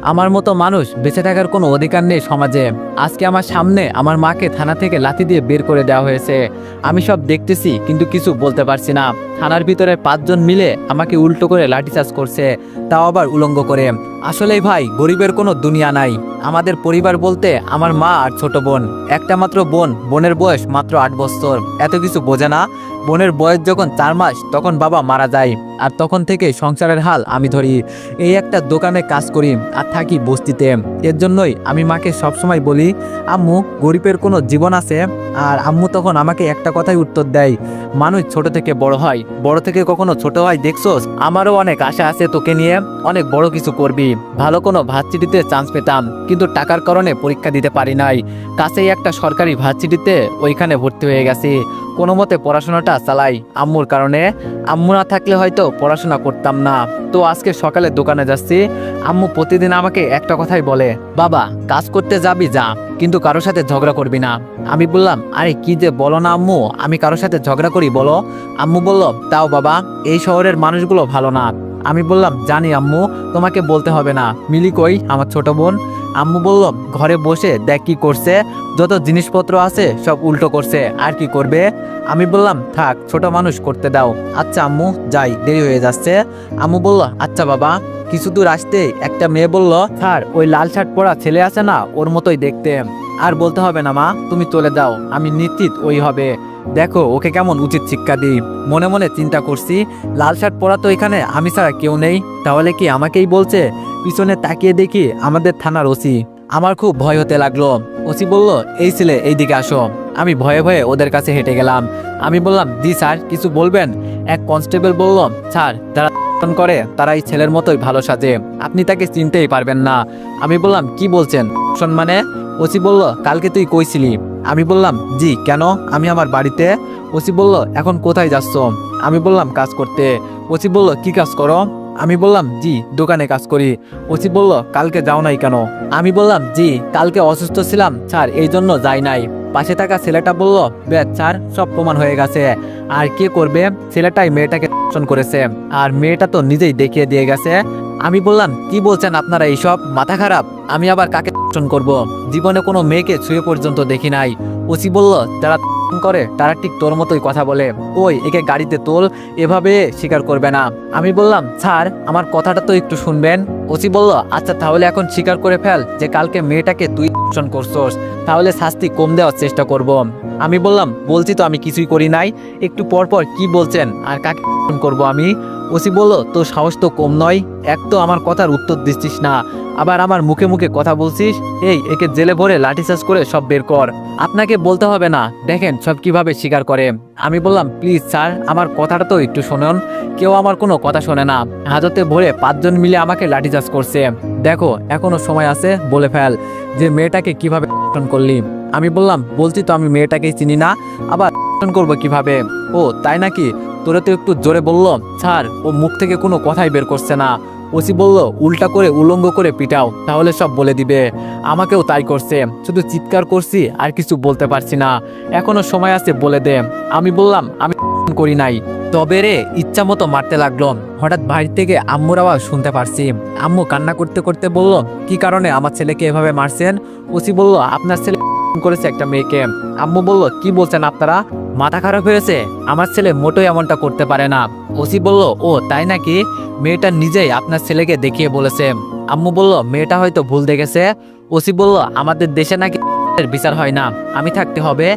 আমার মতো মানুষ বেঁচে থাকার কোনো অধিকার নেই সমাজে। আজকে আমার সামনে আমার মাকে থানা থেকে লাথি দিয়ে বের করে দেওয়া হয়েছে। আমি সব দেখতেছি কিন্তু কিছু বলতে পারছি না। থানার ভিতরে 5 জন মিলে আমাকে উল্টো করে লাঠিচার্জ করছে, তাও আবার উলঙ্গ করে। আসলেই ভাই, গরিবের কোনো দুনিয়া নাই। আমাদের পরিবার বলতে আমার মা আর ছোট বোন, একটা মাত্র বোন। বোনের বয়স মাত্র 8 বছর। এত কিছু বোঝে না। বোনের বয়স যখন 4 মাস তখন বাবা মারা যায়, আর তখন থেকে সংসারের হাল আমি ধরি। এই একটা দোকানে কাজ করি আর থাকি বস্তিতে। এর জন্যই আমি মাকে সবসময় বলি, আম্মু, গরিবের কোনো জীবন আছে? আর আম্মু তখন আমাকে একটা কথাই উত্তর দেয়, মানুষ ছোট থেকে বড় হয়, বড় থেকে কখনো ছোট হয় দেখছোস? আমারও অনেক আশা আছে তোকে নিয়ে, অনেক বড় কিছু করবি। ভালো কোনো ভার্সিটিতে চান্স পেতাম, কিন্তু টাকার কারণে পরীক্ষা দিতে পারি নাই। কাছেই একটা সরকারি ভার্সিটিতে ওইখানে ভর্তি হয়ে গেছি। কোনো মতে পড়াশোনাটা চালাই আম্মুর কারণে। আম্মু না থাকলে হয়তো পড়াশোনা করতাম না। তো আজকে সকালে দোকানে যাচ্ছি। আম্মু প্রতিদিন আমাকে একটা কথাই বলে, বাবা, কাজ করতে যাবি যা, কিন্তু কারোর সাথে ঝগড়া করবি না। আমি বললাম, আরে কি যে বলো না আম্মু, আমি কারোর সাথে ঝগড়া করি বলো? আম্মু বলল, তাও বাবা, এই শহরের মানুষগুলো ভালো না। আমি বললাম, জানি আম্মু, তোমাকে বলতে হবে না। মিলি কই, আমার ছোট বোন? আম্মু বলল, ঘরে বসে দেখ কি করছে, যত জিনিসপত্র আছে সব উল্টো করছে, আর কি করবে? আমি বললাম, থাক, ছোট মানুষ করতে দাও। আচ্ছা আম্মু, যাই, দেরি হয়ে যাচ্ছে। আম্মু বলল, আচ্ছা বাবা। কিছু দূর আসতে একটা মেয়ে বলল, স্যার, ওই লাল শার্ট পরা ছেলে আছে না, ওর মতোই দেখতে। আর বলতে হবে না মা, তুমি চলে যাও, আমি নিশ্চিত ওই হবে। দেখো ওকে কেমন উচিত শিক্ষা দিই। মনে মনে চিন্তা করছি, লাল শার্ট পরা তো এখানে আমি ছাড়া কেউ নেই, তাহলে কি আমাকেই বলছে? পিছনে তাকিয়ে দেখি আমাদের থানার ওসি। আমার খুব ভয় হতে লাগলো। ওসি বলল, এই ছেলে, এইদিকে আসো। আমি ভয়ে ভয়ে ওদের কাছে হেঁটে গেলাম। আমি বললাম, জি স্যার, কিছু বলবেন? এক কনস্টেবল বলল, স্যার, যারা করে তারা এই ছেলের মতোই ভালো সাজে, আপনি তাকে চিনতেই পারবেন না। আমি বললাম, কি বলছেন মানে? ওসি বলল, কালকে তুই কইছিলি। আমি বললাম, জি, কেন? আমি আমার বাড়িতে। ওসি বলল, এখন কোথায় যাচ্ছ? আমি বললাম, কাজ করতে। ওসি বলল, কি কাজ করো? আমি বললাম, জি, দোকানে কাজ করি। ওসি বলল, কালকে যাও নাই কেন? আমি বললাম, জি, কালকে অসুস্থ ছিলাম স্যার, এই জন্য যাই নাই। পাশে থাকা ছেলেটা বলল, বেশ স্যার, সব প্রমাণ হয়ে গেছে। আর কে করবে? ছেলেটাই মেয়েটাকে ধর্ষণ করেছে, আর মেয়েটা তো নিজেই দেখিয়ে দিয়ে গেছে। আমি বললাম, কি বলছেন আপনারা, এইসব মাথা খারাপ? আমি আবার কাকে ধর্ষণ করব? জীবনে কোনো মেয়েকে ছুঁয়ে পর্যন্ত দেখি নাই। ওসি বলল, যারা ধর্ষণ করে তারা ঠিক তোর মতোই কথা বলে। ওই, একে গাড়িতে তোল, এভাবে স্বীকার করবে না। আমি বললাম, স্যার, আমার কথাটা তো একটু শুনবেন। ওসি বলল, আচ্ছা তাহলে এখন স্বীকার করে ফেল যে কালকে মেয়েটাকে তুই ধর্ষণ করছস, তাহলে শাস্তি কম দেওয়ার চেষ্টা করব। আমি বললাম, বলছি তো আমি কিছুই করি নাই। একটু পর পর কি বলছেন আর কাকে ধর্ষণ করব আমি? ওসি বলল, তোর সাহস তো কম নয়। এক তো আমার কথার উত্তর দিচ্ছিস না, আবার আমার মুখে মুখে কথা বলছিস। এই, একে জেলে ভরে লাঠিচার্জ করে সব বের কর। আপনাকে বলতে হবে না, দেখেন সব কিভাবে স্বীকার করে। আমি বললাম, প্লিজ স্যার, আমার কথাটা তো একটু শুনুন। কেউ আমার কোনো কথা শোনে না। হাজতে ভরে 5 জন মিলে আমাকে লাঠিচার্জ করছে। দেখো, এখনো সময় আছে, বলে ফেল যে মেয়েটাকে কিভাবে ধর্ষণ করলি। আমি বললাম, বলছি তো আমি মেয়েটাকেই চিনি না, আবার ধর্ষণ করবো কিভাবে? ও, তাই নাকি? তোরা তো একটু জোরে বলল। স্যার, ও মুখ থেকে কোনো কথাই বের করছে না। ওসি বলল, উল্টা করে উলঙ্গ করে পিটাও, তাহলে সব বলে দিবে। আমাকেও তাই করছে, শুধু চিৎকার করছি, আর কিছু বলতে পারছি না। এখনো সময় আছে, বলে দে। আমি বললাম, আমি করি নাই। তবে রে, ইচ্ছা মতো মারতে লাগলো। হঠাৎ বাড়ি থেকে আম্মুর আওয়াজ শুনতে পারছি। আম্মু কান্না করতে করতে বলল, কি কারণে আমার ছেলেকে এভাবে মারছেন? ওসি বলল, আপনার ছেলে করেছে একটা মেয়েকে। আম্মু বলল, কি বলছেন আপনারা? মাথা খারাপ হয়েছে? আমার ছেলে মোটেই এমনটা করতে পারে না। ওসি বলল, ও তাই নাকি? মেয়েটা নিজেই আপনার ছেলেকে দেখিয়ে বলেছে। আম্মু বলল, মেয়েটা হয়তো ভুল দেখেছে। ওসি বলল, আমাদের দেশে নাকি বিচার হয় না, আমি থাকতে হবে,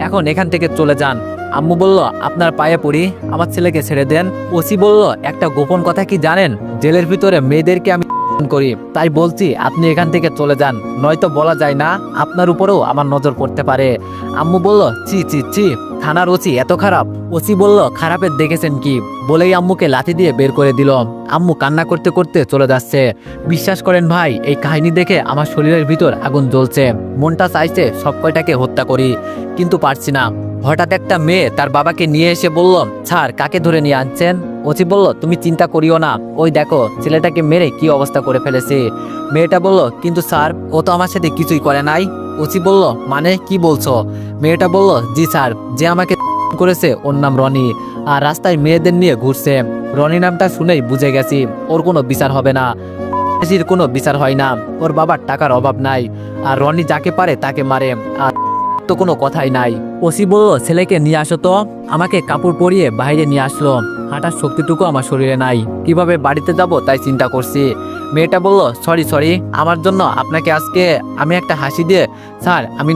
এখন এখান থেকে চলে যান। আম্মু বলল, আপনার পায়ে পড়ি, আমার ছেলেকে ছেড়ে দেন। ওসি বলল, একটা গোপন কথা কি জানেন? জেলের ভিতরে মেয়েদেরকে আমি করি, তাই বলছি আপনি এখান থেকে চলে যান, নয়তো বলা যায় না, আপনার উপরেও আমার নজর পড়তে পারে। আম্মু বলল, ছি ছি ছি, থানার ওসি এত খারাপ? ওসি বলল, খারাপের দেখেছেন কি? বলেই আম্মুকে লাথি দিয়ে বের করে দিল। আম্মু কান্না করতে করতে চলে যাচ্ছে। বিশ্বাস করেন ভাই, এই কাহিনী দেখে আমার শরীরের ভিতর আগুন জ্বলছে। মনটা চাইছে সব কয়টাকে হত্যা করি, কিন্তু পারছি না। হঠাৎ একটা মেয়ে তার বাবাকে নিয়ে এসে বলল, স্যার, কাকে ধরে নিয়ে আনছেন? ওসি বলল, তুমি চিন্তা করিও না, ওই দেখো ছেলেটাকে মেরে কি অবস্থা করে ফেলেছে। মেয়েটা বলল, কিন্তু স্যার, ও তো আমার সাথে কিছুই করে নাই। ওসি বলল, মানে কি বলছো? মেয়েটা বলল, জি স্যার, যে আমাকে করেছে ওর নাম রনি, আর রাস্তায় মেয়েদের নিয়ে ঘুরছে। রনি নামটা শুনেই বুঝে গেছি ওর কোনো বিচার হবে না। হাসির কোনো বিচার হয় না। ওর বাবার টাকার অভাব নাই, আর রনি যাকে পারে তাকে মারে, আর তো কোনো কথাই নাই। ওসি বলল, ছেলেকে নিয়ে আসো তো। আমাকে কাপড় পরিয়ে বাইরে নিয়ে আসলো। হাঁটার শক্তিটুকু আমার শরীরে নাই, কিভাবে বাড়িতে যাব তাই চিন্তা করছি। মেয়েটা বলল, সরি আমার জন্য আপনাকে আজকে আমি একটা হাসি দিয়ে স্যার আমি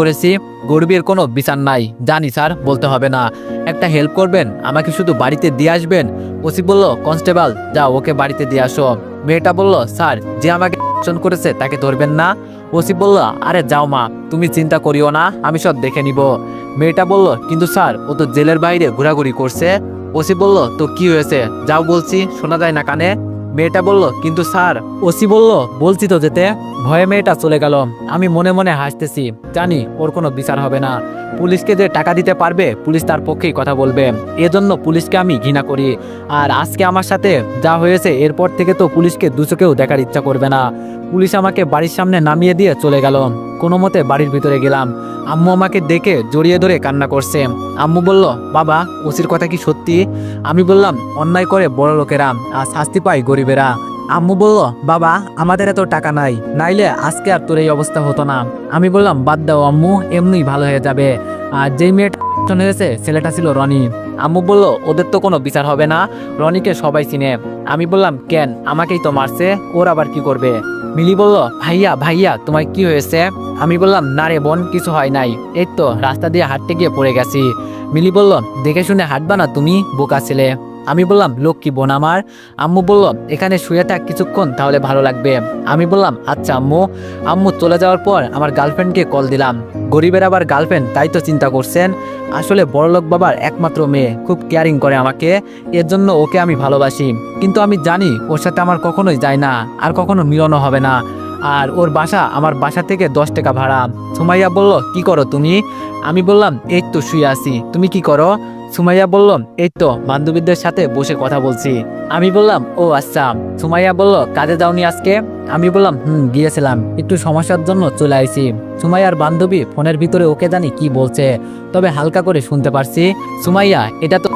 করেছি। গরিবের কোনো বিচার নাই। জানি স্যার, বলতে হবে না। একটা হেল্প করবেন, আমাকে শুধু বাড়িতে দিয়ে আসবেন। ওসি বলল, কনস্টেবল যাও ওকে বাড়িতে দিয়ে আসো। মেয়েটা বলল, স্যার যে আমাকে করেছে তাকে ধরবেন না? ওসি বলল, আরে যাও মা, তুমি চিন্তা করিও না, আমি সব দেখে নিব। মেয়েটা বলল, কিন্তু স্যার ও তো জেলের বাইরে ঘোরাঘুরি করছে। ওসি বলল, তো কি হয়েছে, যাও বলছি, শোনা যায় না কানে? মেয়েটা বলল, কিন্তু স্যার। ওসি বলল, বলছি তো যেতে। ভয়ে মেয়েটা চলে গেল। আমি মনে মনে হাসতেছি, জানি ওর কোনো বিচার হবে না। পুলিশকে যে টাকা দিতে পারবে, পুলিশ তার পক্ষেই কথা বলবে। এজন্য পুলিশকে আমি ঘৃণা করি। আর আজকে আমার সাথে যা হয়েছে, এরপর থেকে তো পুলিশকে দুচোখেও দেখার ইচ্ছা করবে না। পুলিশ আমাকে বাড়ির সামনে নামিয়ে দিয়ে চলে গেল। কোনো মতে বাড়ির ভিতরে গেলাম। আম্মু আমাকে দেখে জড়িয়ে ধরে কান্না করছে। আম্মু বলল, বাবা ওসির কথা কি সত্যি? আমি বললাম, অন্যায় করে বড় লোকেরা, আর শাস্তি পায় গরিবেরা। আম্মু বলল, বাবা আমাদের এত টাকা নাই, নাইলে আজকে আর তোর এই অবস্থা হতো না। আমি বললাম, বাদ দাও আম্মু, এমনিই ভালো হয়ে যাবে। আর যেই মেয়েটা হয়েছে ছেলেটা ছিল রনি। আম্মু বলল, ওদের তো কোনো বিচার হবে না, রনিকে সবাই চিনে। আমি বললাম, কেন, আমাকেই তো মারছে, ওর আবার কি করবে? মিলি বলল, ভাইয়া তোমার কি হয়েছে? আমি বললাম, না রে বোন, কিছু হয় নাই, এই তো রাস্তা দিয়ে হাঁটতে গিয়ে পড়ে গেছি। মিলি বলল, দেখে শুনে হাঁটবা না তুমি, বোকা ছেলে। আমি বললাম, লক্ষ্মী বোন আমার। আম্মু বলল, এখানে শুয়ে থাক কিছুক্ষণ, তাহলে ভালো লাগবে। আমি বললাম, আচ্ছা আম্মু। আম্মু চলে যাওয়ার পর আমার গার্লফ্রেন্ডকে কল দিলাম। গরিবের আবার গার্লফ্রেন্ড, তাই তো চিন্তা করছেন। আসলে বড়লোক বাবার একমাত্র মেয়ে, খুব কেয়ারিং করে আমাকে, এর জন্য ওকে আমি ভালোবাসি। কিন্তু আমি জানি ওর সাথে আমার কখনোই যায় না, আর কখনো মিলনও হবে না। আর ওর বাসা আমার বাসা থেকে 10 টাকা ভাড়া। সুমাইয়া বলল, কি করো তুমি? আমি বললাম, এই তো শুয়ে আছি, তুমি কি করো? সুমাইয়া বলল, এই তো বান্ধবীদের সাথে বসে কথা বলছি। আমি বললাম, ও আচ্ছা। সুমাইয়া বলল, কাজে যাওনি আজকে? আমি বললাম, গিয়েছিলাম, একটু সমস্যার জন্য চলে আইছি। সুমাইয়ার বান্ধবী ফোনের ভিতরে ওকে জানি কি বলছে, তবে হালকা করে শুনতে পারছি। সুমাইয়া, এটা তো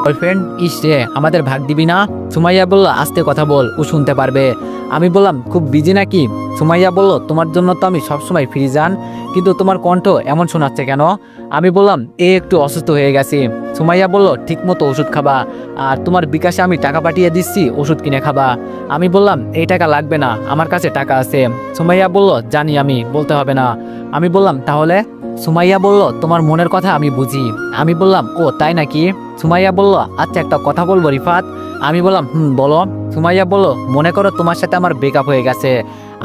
বয়ফ্রেন্ড, ইসরে আমাদের ভাগ দিবি না? সুমাইয়া বলল, আস্তে কথা বল, ও শুনতে পারবে। আমি বললাম, খুব বিজি নাকি? সুমাইয়া বলল, তোমার জন্য তো আমি সবসময় ফ্রি যান, কিন্তু তোমার কণ্ঠ এমন শোনাচ্ছে কেন? আমি বললাম, একটু অসুস্থ হয়ে গেছি। সুমাইয়া বলল, ঠিক মতো ওষুধ খাবা, আর তোমার বিকাশে আমি টাকা পাঠিয়ে দিচ্ছি, ওষুধ কিনে খাবা। আমি বললাম, এই টাকা লাগবে না, আমার কাছে টাকা আছে। সুমাইয়া বলল, জানি আমি, বলতে হবে না। আমি বললাম, তাহলে? সুমাইয়া বলল, তোমার মনের কথা আমি বুঝি। আমি বললাম, ও তাই নাকি? সুমাইয়া বলল, আচ্ছা একটা কথা বলবো রিফাত? আমি বললাম, বলো। সুমাইয়া বলল, মনে করো তোমার সাথে আমার ব্রেকআপ হয়ে গেছে।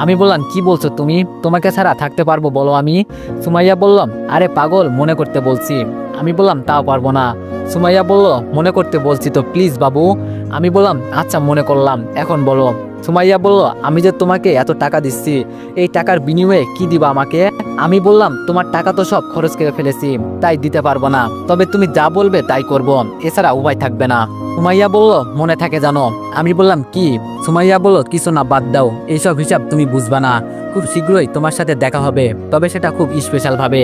আমি বললাম, কি বলছো তুমি, তোমাকে ছাড়া থাকতে পারবো বলো আমি? সুমাইয়া বললাম, আরে পাগল, মনে করতে বলছি। আমি বললাম, তাও পারবো না। সুমাইয়া বলল, মনে করতে বলছি তো প্লিজ বাবু। আমি বললাম, আচ্ছা মনে করলাম, এখন বলো। সুমাইয়া বলল, আমি যে তোমাকে এত টাকা দিচ্ছি, এই টাকার বিনিময়ে কি দিবা আমাকে? আমি বললাম, তোমার টাকা তো সব খরচ করে ফেলেছি, তাই দিতে পারবো না, তবে তুমি যা বলবে তাই করব, এছাড়া উপায় থাকবে না। সুমাইয়া বলল, মনে থাকে জানো? আমি বললাম, কি? সুমাইয়া বলল, কিছু না, বাদ দাও, এইসব হিসাব তুমি বুঝবা না, খুব শীঘ্রই তোমার সাথে দেখা হবে, তবে সেটা খুব স্পেশাল ভাবে।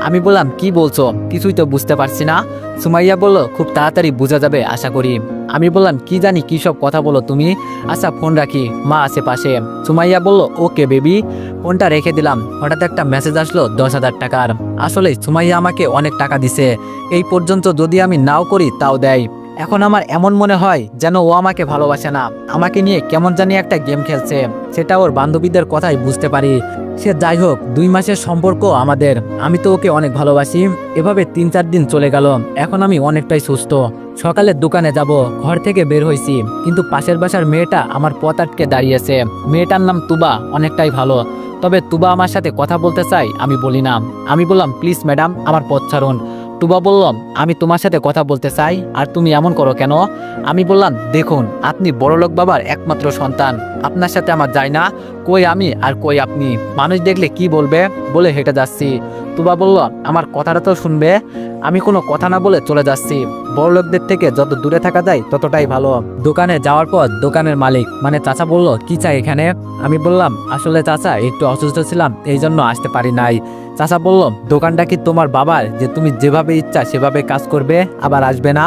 আমি বললাম, কি বলছো, কিছুই তো বুঝতে পারছি না। সুমাইয়া বলল, খুব তাড়াতাড়ি বোঝা যাবে আশা করি। আমি বললাম, কি জানি কি সব কথা বলো তুমি, আচ্ছা ফোন রাখি, মা আছে পাশে। সুমাইয়া বলল, ওকে বেবি। ফোনটা রেখে দিলাম। হঠাৎ একটা মেসেজ আসলো 10,000 টাকার। আসলে সুমাইয়া আমাকে অনেক টাকা দিছে, এই পর্যন্ত যদি আমি নাও করি তাও দেয়। এখন আমার এমন মনে হয় যেন ও আমাকে ভালোবাসে না, আমাকে নিয়ে কেমন জানি একটা গেম খেলছে, সেটা ওর বান্ধবীদের কথাই বুঝতে পারি। সে যাই হোক, 2 মাসের সম্পর্ক আমাদের, আমি তো ওকে অনেক ভালোবাসি। এভাবে 3-4 দিন চলে গেল। এখন আমি অনেকটাই সুস্থ। সকালে দোকানে যাব, ঘর থেকে বের হয়েছি, কিন্তু পাশের বাসার মেয়েটা আমার পথ আটকে দাঁড়িয়েছে। মেয়েটার নাম তুবা, অনেকটাই ভালো, তবে তুবা আমার সাথে কথা বলতে চাই, আমি বলি না। আমি বললাম, প্লিজ ম্যাডাম, আমার পথ ছাড়ুন। তুবা বলল, আমি তোমার সাথে কথা বলতে চাই, আর তুমি এমন করো কেন? আমি বললাম, দেখুন আপনি বড়লোক বাবার একমাত্র সন্তান, আপনার সাথে আমার যায় না, কই আমি আর কই আপনি, মানুষ দেখলে কি বলবে, বলে হেঁটে যাচ্ছি। তুবা বলল, আমার কথাটা তো শুনবে। আমি কোনো কথা না বলে চলে যাচ্ছি। বড়লোকদের থেকে যত দূরে থাকা যায় ততটাই ভালো। দোকানে যাওয়ার পর দোকানের মালিক মানে চাচা বলল, কি চাই এখানে? আমি বললাম, আসলে চাচা একটু অসুস্থ ছিলাম, এই জন্য আসতে পারি নাই। চাচা বলল, দোকানটা কি তোমার বাবার যে তুমি যেভাবে ইচ্ছা সেভাবে কাজ করবে আবার আসবে না?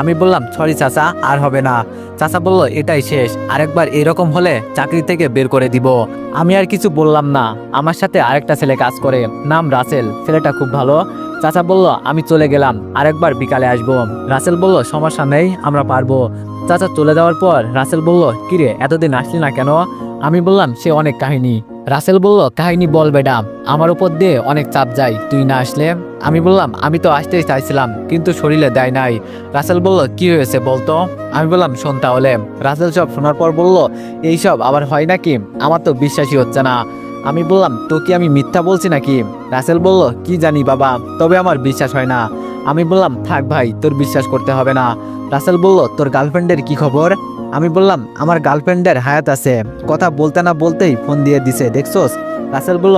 আমি বললাম, সরি চাচা, আর হবে না। চাচা বলল, এটাই শেষ, আরেকবার এরকম হলে চাকরি থেকে বের করে দিব। আমি আর কিছু বললাম না। আমার সাথে আরেকটা ছেলে কাজ করে, নাম রাসেল, ছেলেটা খুব ভালো। চাচা বলল, আমি চলে গেলাম, আরেকবার বিকালে আসবো। রাসেল বলল, সমস্যা নেই, আমরা পারবো। চাচা চলে যাওয়ার পর রাসেল বলল, কিরে এতদিন আসলি না কেন? আমি বললাম, সে অনেক কাহিনী। রাসেল বলল, কাহিনী বল বেটা, আমার উপর দিয়ে অনেক চাপ যায় তুই না আসলে। আমি বললাম, আমি তো আসতেই চাইছিলাম কিন্তু শরীরে দেয় নাই। রাসেল বলল, কি হয়েছে বলতো? আমি বললাম, শোন তাহলে। রাসেল সব শোনার পর বলল, এইসব আবার হয় নাকি? আমার তো বিশ্বাসই হচ্ছে না। আমি বললাম, তো কি আমি মিথ্যা বলছি নাকি? রাসেল বলল, কি জানি বাবা, তবে আমার বিশ্বাস হয় না। আমি বললাম, থাক ভাই, তোর বিশ্বাস করতে হবে না। রাসেল বলল, তোর গার্লফ্রেন্ডের কি খবর? আমি বললাম, আমার গার্লফ্রেন্ডের হায়াত আছে, কথা বলতে না বলতেই ফোন দিয়ে দিছে, দেখছোস? রাসেল বলল,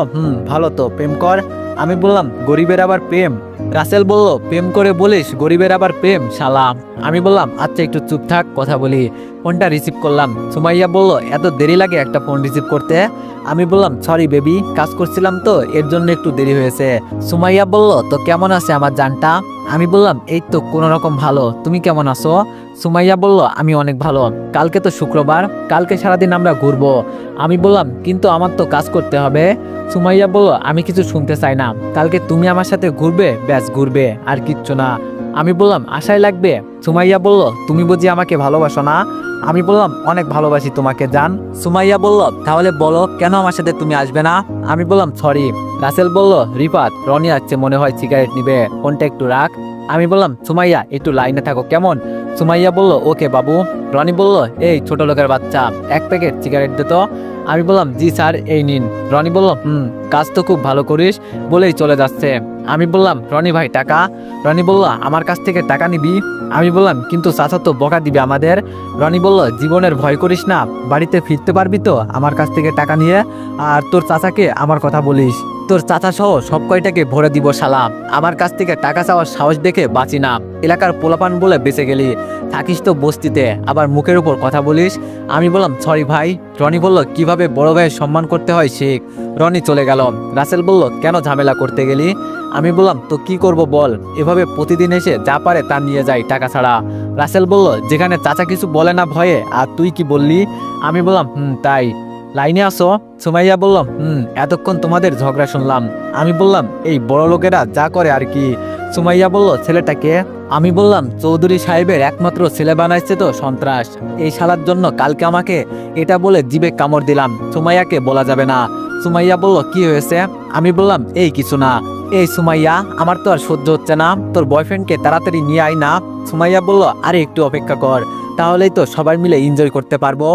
ভালো তো, প্রেম কর। আমি বললাম, গরিবের আবার প্রেম? রাসেল বলল, প্রেম করে বলিস গরিবের আবার প্রেম, শালা। আমি বললাম, আচ্ছা একটু চুপ থাক, কথা বলি। ফোনটা রিসিভ করলাম। সুমাইয়া বলল, এত দেরি লাগে একটা ফোন রিসিভ করতে? আমি বললাম, সরি বেবি, কাজ করছিলাম তো এর জন্য একটু দেরি হয়েছে। সুমাইয়া বলল, তো কেমন আছে আমার জানটা? আমি বললাম, এই তো কোনো রকম ভালো, তুমি কেমন আছো? সুমাইয়া বলল, আমি অনেক ভালো। কালকে তো শুক্রবার, কালকে সারাদিন আমরা ঘুরবো। আমি বললাম, কিন্তু আমার তো কাজ করতে হবে। সুমাইয়া বলল, আমি কিছু শুনতে চাই না, কালকে তুমি আমার সাথে ঘুরবে, ব্যাস ঘুরবে, আর কিচ্ছু না। আমি বললাম, আশায় লাগবে। সুমাইয়া বলল, তুমি বুঝি আমাকে ভালোবাসো না? আমি বললাম, অনেক ভালোবাসি তোমাকে জান। সুমাইয়া বলল, তাহলে বলো কেন আমার সাথে তুমি আসবে না? আমি বললাম, সরি। রাসেল বলল, রিফাত, রনি আসছে মনে হয়, সিগারেট নিবে, ফোনটা একটু রাখ। আমি বললাম, সুমাইয়া একটু লাইনে থাকো কেমন? সুমাইয়া বলল, ওকে বাবু। রনি বলল, এই ছোট লোকের বাচ্চা, এক প্যাকেট সিগারেট দে তো। আমি বললাম, জি স্যার, এই নিন। রনি বলল, কাজ তো খুব ভালো করিস, বলেই চলে যাচ্ছে। আমি বললাম, রনি ভাই টাকা? রনি বলল, আমার কাছ থেকে টাকা নিবি? আমি বললাম, কিন্তু চাচা তো বকা দিবে আমাদের। রনি বলল, জীবনের ভয় করিস না, বাড়িতে ফিরতে পারবি তো আমার কাছ থেকে টাকা নিয়ে? আর তোর চাচাকে আমার কথা বলিস, তোর চাচা সহ সব কয়টাকে ভরে দিব শালা। আমার কাছ থেকে টাকা চাওয়ার সাহস দেখে বাঁচি না, এলাকার পোলাপান বলে বেঁচে গেলি, থাকিস তো বস্তিতে, আবার মুখের উপর কথা বলিস। আমি বললাম, সরি ভাই। রনি বলল, কিভাবে বড় ভাইয়ের সম্মান করতে হয় শেখ। রনি চলে গেল। রাসেল বলল, কেন ঝামেলা করতে গেলি? আমি বললাম, তো কি করব বল, এভাবে প্রতিদিন এসে যা পারে তা নিয়ে যায় টাকা ছাড়া। রাসেল বলল, যেখানে চাচা কিছু বলে না ভয়ে, আর তুই কি বললি? আমি বললাম, তাই। লাইনে আসো? সুমাইয়া বলল, এতক্ষণ তোমাদের ঝগড়া শুনলাম। আমি বললাম, এই বড় লোকেরা যা করে আর কি। সুমাইয়া বলল, ছেলেটাকে? আমি বললাম, চৌধুরী সাহেবের একমাত্র ছেলে বানাইছে তো সন্ত্রাস, এই শালার জন্য কালকে আমাকে এটা বলে জিবে কামড় দিলাম, সুমাইয়াকে বলা যাবে না। সুমাইয়া বলল, কি হয়েছে? আমি বললাম, এই কিছু না। এই সুমাইয়া, আমার তো আর সহ্য হচ্ছে না, তোর বয়ফ্রেন্ডকে তাড়াতাড়ি নিয়ে আয় না। সুমাইয়া বলল, আরে একটু অপেক্ষা কর, তাহলেই তো সবাই মিলে এনজয় করতে পারবো।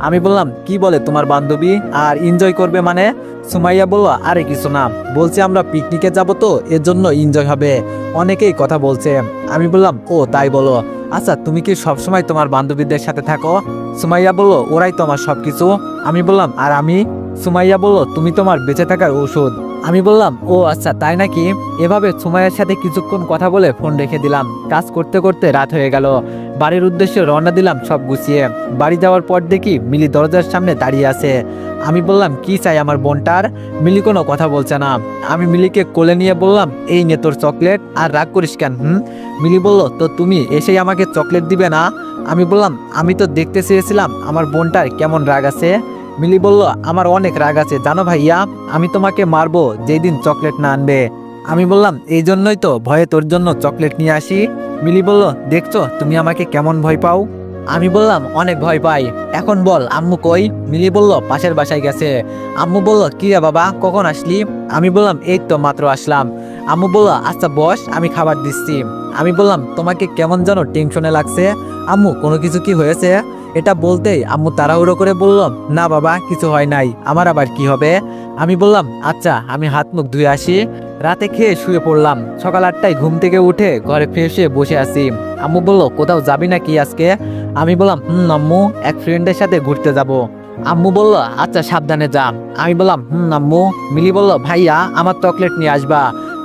আমি বললাম, কি বলে তোমার বান্ধবী, আর এনজয় করবে মানে? সুমাইয়া বলল, আরে কিছু না, বলছি আমরা পিকনিকে যাব তো এর জন্য এনজয় হবে, অনেকেই কথা বলছে। আমি বললাম, ও তাই বলো, আচ্ছা তুমি কি সবসময় তোমার বান্ধবীদের সাথে থাকো? সুমাইয়া বলল, ওরাই তো আমার সবকিছু। আমি বললাম, আর আমি? সুমাইয়া বলল, তুমি তোমার বেঁচে থাকার ঔষধ। আমি বললাম, ও আচ্ছা তাই নাকি? এভাবে সুমাইয়ার সাথে কিছুক্ষণ কথা বলে ফোন রেখে দিলাম। কাজ করতে করতে রাত হয়ে গেল। বাড়ির উদ্দেশ্যে রওনা দিলাম সব গুছিয়ে। বাড়ি যাওয়ার পর দেখি মিলি দরজার সামনে দাঁড়িয়ে আছে। আমি বললাম, কি চাই আমার বোনটার? মিলি কোনো কথা বলছে না। আমি মিলিকে কোলে নিয়ে বললাম, এই নে তোর চকলেট, আর রাগ করিস কেন? মিলি বলল, তো তুমি এসেই আমাকে চকলেট দিবে না? আমি বললাম, আমি তো দেখতে চেয়েছিলাম আমার বোনটার কেমন রাগ আছে। মিলি বলল, আমার অনেক রাগ আছে জানো ভাইয়া, আমি তোমাকে মারবো যেই দিন চকলেট না আনবে। আমি বললাম, এই জন্যই তো ভয়ে তোর জন্য চকলেট নিয়ে আসি। মিলি বলল, দেখছো তুমি আমাকে কেমন ভয় পাও? আমি বললাম, অনেক ভয় পাই। এখন বল আম্মু কই? মিলি বলল, পাশের বাসায় গেছে। আম্মু বলল, কি রে বাবা, কখন আসলি? আমি বললাম, এই তো মাত্র আসলাম। আম্মু বলল, আচ্ছা বস, আমি খাবার দিচ্ছি। আমি বললাম, তোমাকে কেমন যেন টেনশনে লাগছে, আম্মু কোনো কিছু কি হয়েছে? এটা বলতেই আম্মু তাড়াহুড়ো করে বলল, না বাবা কিছু হয় নাই, আমার আবার কি হবে? আমি বললাম, আচ্ছা আমি হাত মুখ ধুয়ে আসি। রাতে খেয়ে শুয়ে পড়লাম। সকাল 8টায় ঘুম থেকে উঠে ঘরে ফ্রেশ হয়ে বসে আছি। আম্মু বলল, কোথাও যাবি নাকি আজকে? আমি বললাম, আম্মু, এক ফ্রেন্ডের সাথে ঘুরতে যাব। আম্মু বলল, আচ্ছা সাবধানে যা। আমি বললাম, আম্মু। মিলি বলল, ভাইয়া আমার চকলেট নিয়ে আসবা।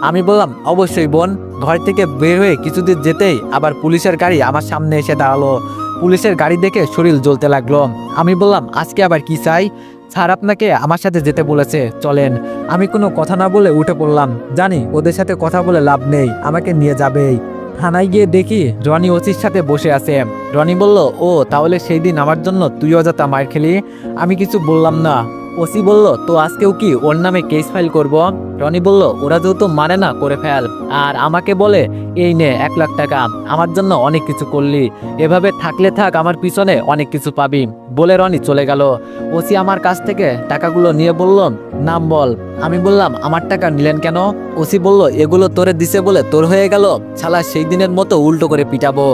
আমি বললাম, অবশ্যই বোন। ঘর থেকে বের হয়ে কিছুদিন যেতেই আবার পুলিশের গাড়ি আমার সামনে এসে দাঁড়ালো। পুলিশের গাড়ি দেখে শরীর জ্বলতে লাগলো। আমি বললাম, আজকে আবার কি চাই? স্যার আপনাকে আমার সাথে যেতে বলেছে, চলেন। আমি কোনো কথা না বলে উঠে পড়লাম। জানি ওদের সাথে কথা বলে লাভ নেই, আমাকে নিয়ে যাবেই। থানায় গিয়ে দেখি রনি ওসির সাথে বসে আছে। রনি বলল, ও তাহলে সেই দিন আমার জন্য তুই অযথা মার খেলি। আমি কিছু বললাম না। ওসি বলল, তো আজকেও কি ওর নামে কেস ফাইল করব? রনি বলল, ওরা যেহেতু মানে না, করে ফেল। আর আমাকে বলে, এই নে 1 লাখ টাকা, আমার জন্য অনেক কিছু করলি, এভাবে থাকলে থাক, আমার পিছনে অনেক কিছু পাবি। বলে রনি চলে গেল। ওসি আমার কাছ থেকে টাকাগুলো নিয়ে বলল, নাম বল। আমি বললাম, আমার টাকা নিলেন কেন? ওসি বলল, এগুলো তোরে দিছে বলে তোর হয়ে গেল, শালা সেই দিনের মতো উল্টো করে পিটাবো।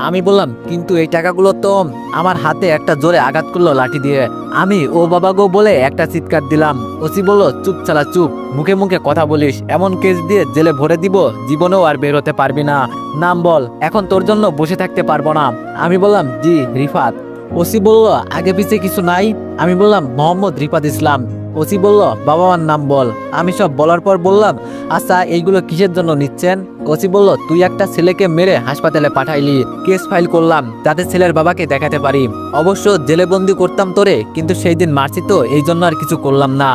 আমি বললাম, কিন্তু এই টাকাগুলো তো। আমার হাতে একটা জোরে আঘাত করলো লাঠি দিয়ে। আমি ও বাবা গো বলে একটা চিৎকার দিলাম। ওসি বলল, চুপ শালা চুপ, মুখে মুখে কথা বলিস, এমন কেস দিয়ে জেলে ভরে দিব, জীবনেও আর বের হতে পারবি না। নাম বল, এখন তোর জন্য বসে থাকতে পারবো না। আমি বললাম, জি রিফাত। ওসি বলল, আগে পিছে কিছু নাই? আমি বললাম, মোহাম্মদ রিফাত ইসলাম। ওসি বলল, বাবা মার নাম বল। আমি সব বলার পর বললাম, আচ্ছা এইগুলো কিসের জন্য নিচ্ছেন? ওসি বলল, তুই একটা ছেলেকে মেরে হাসপাতালে পাঠাইলি, কেস ফাইল করলাম যাতে ছেলের বাবাকে দেখাতে পারি। অবশ্য জেলে বন্দি করতাম তোরে, কিন্তু সেই দিন মারছি তো, এই জন্য আর কিছু করলাম না।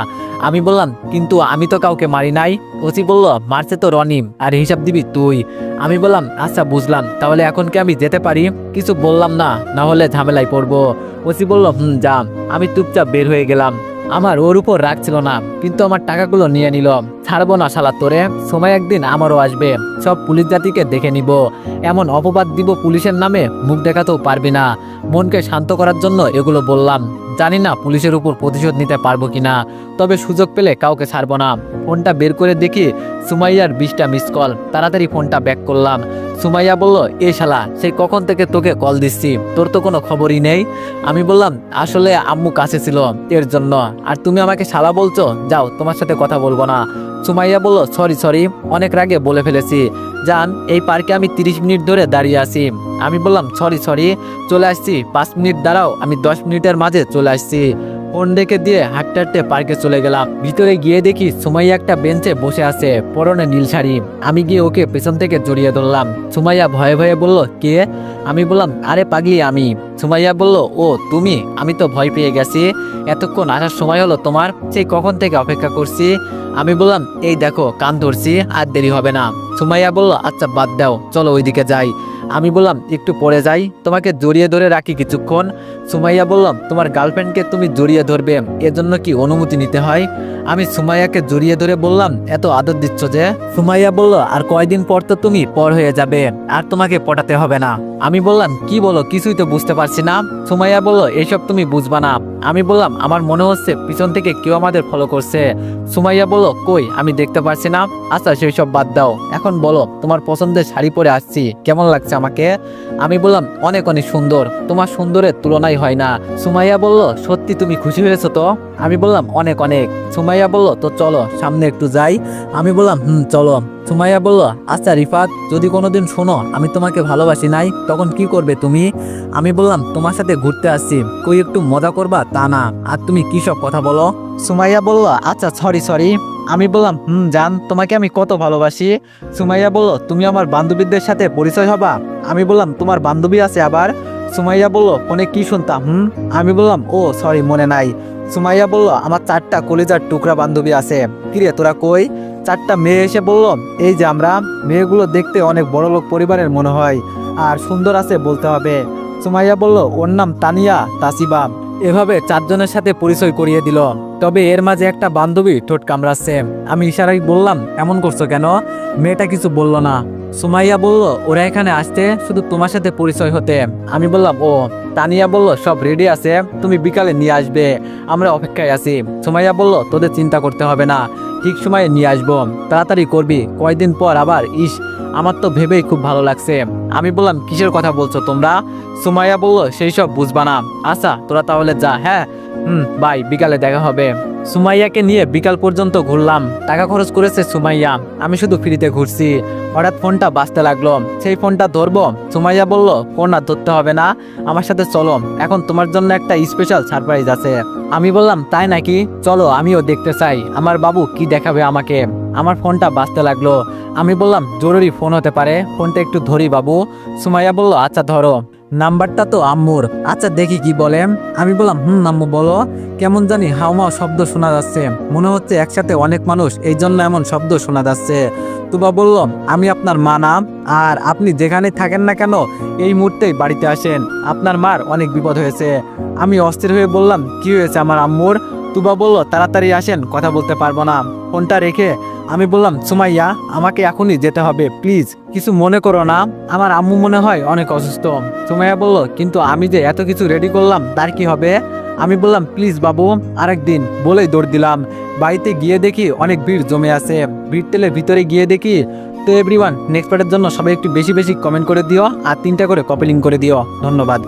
আমি বললাম, কিন্তু আমি তো কাউকে মারি নাই। ওসি বলল, মারছে তো রনি, আর হিসাব দিবি তুই। আমি বললাম, আচ্ছা বুঝলাম, তাহলে এখন কি আমি যেতে পারি? কিছু বললাম না, না হলে ঝামেলায় পড়বো। ওসি বলল, যা। আমি চুপচাপ বের হয়ে গেলাম। আমার ওর উপর রাগ ছিল না, কিন্তু আমার টাকাগুলো নিয়ে নিল। ছাড়বো না শালা তোরে, সময় একদিন আমারও আসবে, সব পুলিশ জাতিকে দেখে নিব, এমন অপবাদ দিব পুলিশের নামে, মুখ দেখাতেও পারবি না। মনকে শান্ত করার জন্য এগুলো বললাম। জানি না পুলিশের উপর প্রতিশোধ নিতে পারবো কিনা, তবে সুযোগ পেলে কাউকে ছাড়বো না। ফোনটা বের করে দেখি সুমাইয়ার 20টা মিস কল। তাড়াতাড়ি ফোনটা ব্যাক করলাম। সুমাইয়া বলল, এ শালা, সেই কখন থেকে তোকে কল দিচ্ছি, তোর তো কোনো খবরই নেই। আমি বললাম, আসলে আম্মু কাছে ছিল, এর জন্য। আর তুমি আমাকে শালা বলছো, যাও, তোমার সাথে কথা বলবো না। সুমাইয়া বলল, সরি, অনেক রাগে বলে ফেলেছি। জান, এই পার্কে আমি 30 মিনিট ধরে দাঁড়িয়ে আছি। আমি বললাম, সরি, চলে আসছি, 5 মিনিট দাঁড়াও, আমি 10 মিনিটের মাঝে চলে আসছি। ফোন রেখে দিয়ে হাঁটতে হাঁটতে পার্কে চলে গেলাম। ভিতরে গিয়ে দেখি সুমাইয়া একটা বেঞ্চে বসে আছে, পরনে নীল শাড়ি। আমি গিয়ে ওকে পেছন থেকে জড়িয়ে ধরলাম। সুমাইয়া ভয়ে ভয়ে বলল, কে? আমি বললাম, আরে পাগলি আমি। সুমাইয়া বলল, ও তুমি? আমি তো ভয় পেয়ে গেছি, এতক্ষণ আসার সময় হলো তোমার, সেই কখন থেকে অপেক্ষা করছি। আমি বললাম, এই দেখো কান ধরছি, আর দেরি হবে না। সুমাইয়া বলল, আচ্ছা বাদ দাও, চলো ওইদিকে যাই। আমি বললাম, একটু পরে যাই, তোমাকে জড়িয়ে ধরে রাখি কিছুক্ষণ। সুমাইয়া বলল, তোমার গার্লফ্রেন্ডকে তুমি জড়িয়ে ধরবে, এজন্য কি অনুমতি নিতে হয়? আমি সুমাইয়াকে জড়িয়ে ধরে বললাম, এত আদর দিচ্ছ যে? সুমাইয়া বলল, আর কয়দিন পর তো তুমি পর হয়ে যাবে, আর তোমাকে পটাতে হবে না। আমি বললাম, কি বলো, কিছুই তো বুঝতে পারছি না। সুমাইয়া বলল, এইসব তুমি বুঝবা না। আমি বললাম, আমার মনে হচ্ছে পিছন থেকে কেউ আমাদের ফলো করছে। সুমাইয়া বলল, কই, আমি দেখতে পারছি না। আচ্ছা সেই সব বাদ দাও, এখন বলো, তোমার পছন্দের শাড়ি পরে আসছি, কেমন লাগছে আমাকে? আমি বললাম, অনেক অনেক সুন্দর, তোমার সুন্দরের তুলনাই হয় না। সুমাইয়া বলল, সত্যি তুমি খুশি হয়েছো তো? আমি বললাম, অনেক অনেক। সুমাইয়া বলল, তো চলো সামনে একটু যাই। আমি বললাম, চলো। সুমাইয়া বলল, আচ্ছা রিফাত, যদি কোনোদিন শোনো আমি তোমাকে ভালোবাসি নাই, তখন কি করবে তুমি? আমি বললাম, তোমার সাথে ঘুরতে আসছি, কই একটু মজা করবা তা না, আর তুমি কি সব কথা বলো? সুমাইয়া বলল, আচ্ছা সরি। আমি বললাম, জান, তোমাকে আমি কত ভালোবাসি। সুমাইয়া বলল, তুমি আমার বান্ধবীদের সাথে পরিচয় হবা? আমি বললাম, তোমার বান্ধবী আছে আবার? সুমাইয়া বলল, ফোনে কি শুনতাম? আমি বললাম, ও সরি, মনে নাই। সুমাইয়া বলল, আমার 4টা কলিজার টুকরা বান্ধবী আছে। কিরে তোরা কই? 4টা মেয়ে এসে বলল, এই যে আমরা। মেয়েগুলো দেখতে অনেক বড়লোক পরিবারের মনে হয়, আর সুন্দর আছে বলতে হবে। সুমাইয়া বলল, ওর নাম তানিয়া, তাসিবা। এভাবে 4জনের সাথে পরিচয় করিয়ে দিল। তবে এর মাঝে একটা বান্ধবী ঠোঁট কামড়াচ্ছে। আমি ইশারায় বললাম, এমন করছো কেন? মেয়েটা কিছু বলল না। সুমাইয়া বলল, ওরা এখানে আসতে শুধু তোমার সাথে পরিচয় হতে। আমি বললাম, ও। তানিয়া বলল, সব রেডি আছে, তুমি বিকালে নিয়ে আসবে, আমরা অপেক্ষায় আছি। সুমাইয়া বলল, তোদের চিন্তা করতে হবে না, ঠিক সময়ে নিয়ে আসবো, তাড়াতাড়ি করবি, কয়দিন পর আবার। ইস, আমার তো ভেবেই খুব ভালো লাগছে। আমি বললাম, কিসের কথা বলছো তোমরা? সুমাইয়া বলল, সেই সব বুঝবা না। আচ্ছা তোরা তাহলে যা, হ্যাঁ। বাই, বিকালে দেখা হবে। সুমাইয়াকে নিয়ে বিকাল পর্যন্ত ঘুরলাম। টাকা খরচ করেছে সুমাইয়া, আমি শুধু ফ্রিতে ঘুরছি। হঠাৎ ফোনটা বাজতে লাগলো, সেই ফোনটা ধরবো। সুমাইয়া বলল, ফোন আর ধরতে হবে না, আমার সাথে চলো, এখন তোমার জন্য একটা স্পেশাল সারপ্রাইজ আছে। আমি বললাম, তাই নাকি? চলো, আমিও দেখতে চাই আমার বাবু কি দেখাবে আমাকে। আমার ফোনটা বাজতে লাগলো। আমি বললাম, জরুরি ফোন হতে পারে, ফোনটা একটু ধরি বাবু। সুমাইয়া বলল, আচ্ছা ধরো। নাম্বারটা তো আম্মুর। আচ্ছা দেখি কি বলে। আমি বললাম আম্মু বলো। কেমন জানি হাওমাও শব্দ শোনা যাচ্ছে, মনে হচ্ছে একসাথে অনেক মানুষ, এই জন্য এমন শব্দ শোনা যাচ্ছে। তুবা বলল, আমি আপনার মা না, আর আপনি যেখানে থাকেন না কেন এই মুহূর্তেই বাড়িতে আসেন, আপনার মার অনেক বিপদ হয়েছে। আমি অস্থির হয়ে বললাম, কি হয়েছে আমার আম্মুর? তুবা বলল, তাড়াতাড়ি আসেন, কথা বলতে পারবো না। ফোনটা রেখে আমি বললাম, সুমাইয়া আমাকে এখনই যেতে হবে, প্লিজ কিছু মনে করো না, আমার আম্মু মনে হয় অনেক অসুস্থ। সুমাইয়া বলল, কিন্তু আমি যে এত কিছু রেডি করলাম তার কি হবে? আমি বললাম, প্লিজ বাবু আরেকদিন, বলেই দৌড় দিলাম। বাড়িতে গিয়ে দেখি অনেক ভিড় জমে আছে। ভিড় টেলে ভিতরে গিয়ে দেখি। তো এভরিওয়ান, নেক্সট পার্টের জন্য সবাই একটু বেশি বেশি কমেন্ট করে দিও, আর 3টা করে কপি লিঙ্ক করে দিও। ধন্যবাদ।